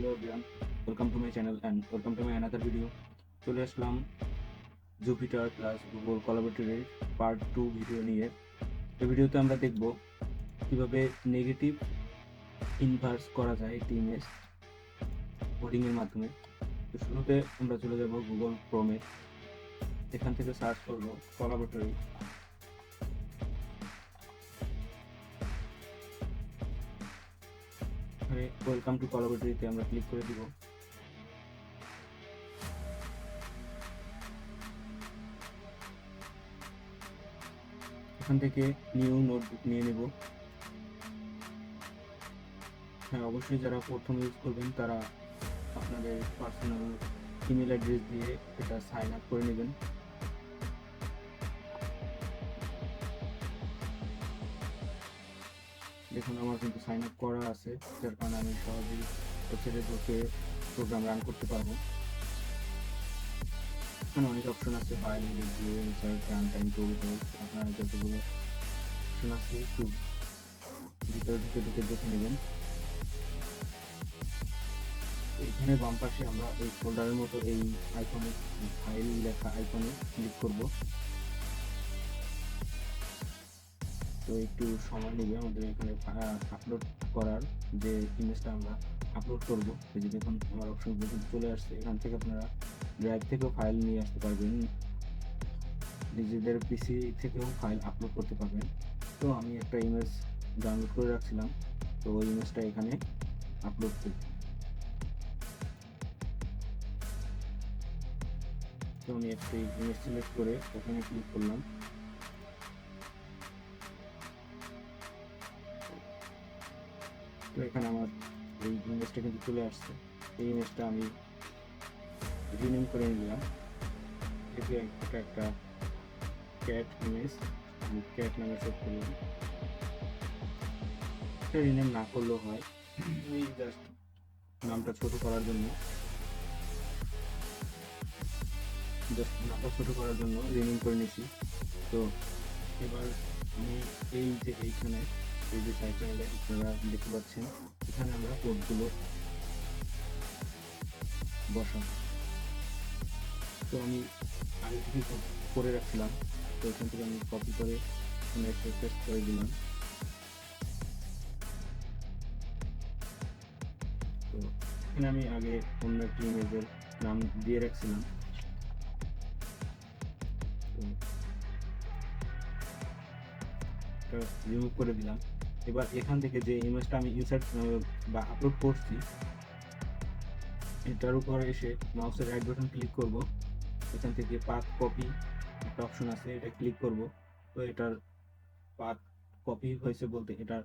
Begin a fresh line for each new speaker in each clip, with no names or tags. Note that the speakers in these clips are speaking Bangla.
Hello everyone, welcome to my channel and welcome to my another video. চলে আসলাম Jupyter plus Google Colaboratory part 2 video নিয়ে। এই ভিডিওতে আমরা দেখব কিভাবে নেগেটিভ ইনভার্স করা যায় একটি ইমেজ কোডিং এর মাধ্যমে। তো শুরুতে আমরা চলে যাব গুগল ক্রোমে, এখান থেকে সার্চ করব কোলাবরেটরি। ওয়েলকাম টু কোলাবরেটরিতে আমরা ক্লিক করে দিব। এখান থেকে নিউ নোটবুক নিয়ে নেব। হ্যাঁ, অবশ্যই যারা প্রথম ইউজ করবেন তারা আপনাদের পার্সোনাল ইমেল অ্যাড্রেস দিয়ে এটা সাইন আপ করে নেবেন। দেখুন আমার কিন্তু সাইন আপ করা আছে, যার কারণে আমি সহজেই ওয়েবসাইটে ঢুকে প্রোগ্রাম রান করতে পারবো। এখানে অনেক অপশন আছে, file, review, insert, run time, tools. আপনারা যতগুলো অপশন আছে একটু ভিতরে ঢুকে দেখে নেবেন। এখানে বাম পাশে আমরা এই ফোল্ডারের মতো এই আইকনে, ফাইল লেখা আইকনে ক্লিক করব। তো একটু সময় নেবে আমাদের এখানে আপলোড করার, যে ইমেজটা আমরা আপলোড করব। এই যে দেখুন আমার অপশনগুলো চলে আসছে। এখান থেকে আপনারা ড্রাইভ থেকেও ফাইল নিয়ে আসতে পারবেন, নিজেদের পিসি থেকেও ফাইল আপলোড করতে পারবেন। তো আমি একটা ইমেজ ডাউনলোড করে রাখছিলাম, তো ওই ইমেজটা এখানে আপলোড করব। তো আমি একটা ইমেজ সিলেক্ট করে ওখানে ক্লিক করলাম। তো এখানে আমার এই ইমেজটা কিন্তু চলে আসছে। এই ইমেজটা আমি রিনেম করে নিলাম। যেহেতু এটা একটা ক্যাট ইমেজ, আমি ক্যাট নামে সেভ করলাম। এটা রিনেম না করলেও হয়, আমি জাস্ট নামটা ছোট করার জন্য রিনেম করে নিয়েছি। তো এবার আমি এই যে এইখানে এই যে টাইটেলে আপনারা দেখতে পাচ্ছেন, এখানে আমরা কোডগুলো বসাবো। তো আমি আগে থেকে করে রাখছিলাম, তো এখান থেকে আমি কপি করে পেস্ট করে দিলাম। তো এখানে আমি আগে অন্য একটি ইমেজের নাম দিয়ে রাখছিলাম, তো রিমুভ করে দিলাম। এবার এখান থেকে যে ইমেজটা আমি ইনসার্ট বা আপলোড করছি, এটার উপর এসে মাউসের রাইট বাটন ক্লিক করব। এখান থেকে পাথ কপি একটা অপশন আছে, এটা ক্লিক করব। তো এটার পাথ কপি হয়েছে বলতে এটার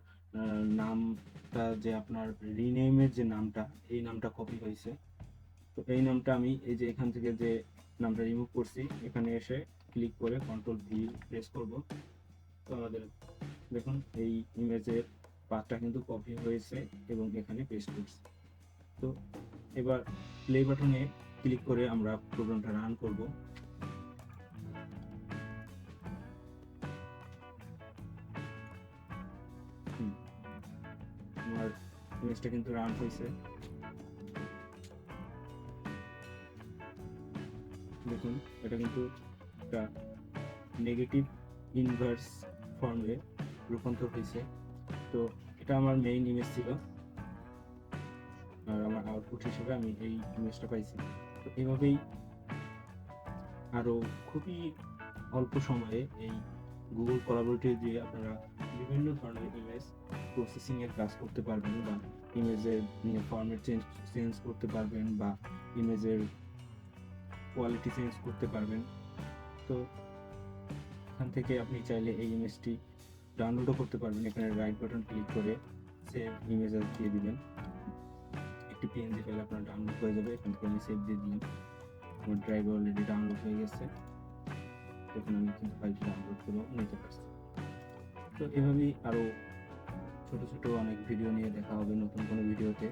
নামটা, যে আপনার রিনেমের যে নামটা, এই নামটা কপি হয়েছে। তো এই নামটা আমি এই যে এখান থেকে যে নামটা রিমুভ করছি, এখানে এসে ক্লিক করে কন্ট্রোল ভি প্রেস করব। তো আমাদের দেখুন এই ইমেজের পাথটা কিন্তু কপি হয়েছে এবং এখানে পেস্ট করছি। তো এবার প্লে বাটনে ক্লিক করে আমরা প্রোগ্রামটা রান করব। আমার ইমেজটা কিন্তু রান হয়েছে। দেখুন এটা কিন্তু একটা নেগেটিভ ইনভার্স ফর্মে রূপান্তর হয়েছে। তো এটা আমার মেইন ইমেজ ছিল, আর আমার আউটপুট হিসেবে আমি এই ইমেজটা পাইছি। তো এইভাবেই আরও খুবই অল্প সময়ে এই গুগল কোলাবরেটরি দিয়ে আপনারা বিভিন্ন ধরনের ইমেজ প্রসেসিংয়ের কাজ করতে পারবেন, বা ইমেজের ফরম্যাট চেঞ্জ করতে পারবেন, বা ইমেজের কোয়ালিটি চেঞ্জ করতে পারবেন। তো এখান থেকে আপনি চাইলে এই ইমেজটি ডাউনলোডও করতে পারবেন। এখানে রাইট বাটন ক্লিক করে সেভ ইমেজ দিয়ে দিবেন, একটি পিএনজি ফাইল আপনার ডাউনলোড হয়ে যাবে। এখান থেকে আমি সেভ দিয়ে দিলাম, আমার ড্রাইভে অলরেডি ডাউনলোড হয়ে গেছে। এখন আমি কিন্তু ফাইলটি ডাউনলোড করে নিতে পারছি। তো এভাবেই আরও ছোট ছোট অনেক ভিডিও নিয়ে দেখা হবে নতুন কোনো ভিডিওতে।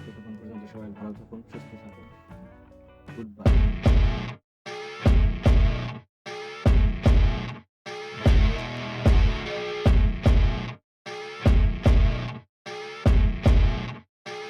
ততক্ষণ পর্যন্ত সবাই ভালো থাকুন, সুস্থ থাকুন। Good bye.